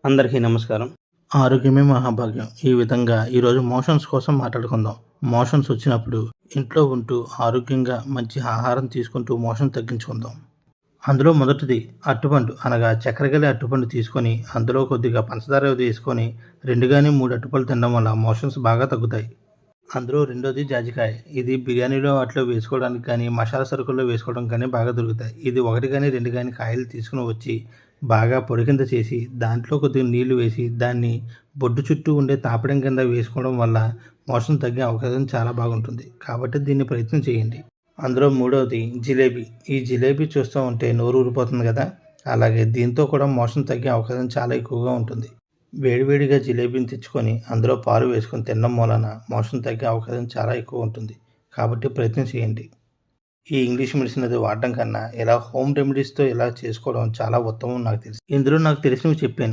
అందరికీ నమస్కారం. ఆరోగ్యమే మహాభాగ్యం. ఈ విధంగా ఈరోజు మోషన్స్ కోసం మాట్లాడుకుందాం. మోషన్స్ వచ్చినప్పుడు ఇంట్లో ఉంటూ ఆరోగ్యంగా మంచి ఆహారం తీసుకుంటూ మోషన్ తగ్గించుకుందాం. అందులో మొదటిది అరటిపండు అనగా చక్కెర గల అరటిపండు తీసుకొని అందులో కొద్దిగా పంచదార వేసుకొని 2 గాని 3 అరటిపళ్ళు తినడం వల్ల మోషన్స్ బాగా తగ్గుతాయి. అందులో రెండోది జాజికాయ. ఇది బిర్యానీలో వాటిలో వేసుకోవడానికి కానీ, మసాలా సరుకుల్లో వేసుకోవడం కానీ బాగా దొరుకుతాయి. ఇది 1 గాని 2 గాని కాయలు తీసుకొని వచ్చి బాగా పొడి కింద చేసి దాంట్లో కొద్దిగా నీళ్లు వేసి దాన్ని బొడ్డు చుట్టూ ఉండే తాపడం కింద వేసుకోవడం వల్ల మోషన్ తగ్గే అవకాశం చాలా బాగుంటుంది. కాబట్టి దీన్ని ప్రయత్నం చేయండి. అందులో మూడవది జిలేబీ. ఈ జిలేబీ చూస్తూ ఉంటే నోరు ఊరిపోతుంది కదా! అలాగే దీంతో కూడా మోషన్ తగ్గే అవకాశం చాలా ఎక్కువగా ఉంటుంది. వేడివేడిగా జిలేబీని తెచ్చుకొని అందులో పాలు వేసుకొని తినడం వలన మోషన్ తగ్గే అవకాశం చాలా ఎక్కువ ఉంటుంది. కాబట్టి ప్రయత్నం చేయండి. ఈ ఇంగ్లీష్ మెడిసిన్ అది వాడడం కన్నా ఇలా హోమ్ రెమెడీస్తో ఇలా చేసుకోవడం చాలా ఉత్తమం నాకు తెలుసు. ఇందులో నాకు తెలిసినవి చెప్పాను.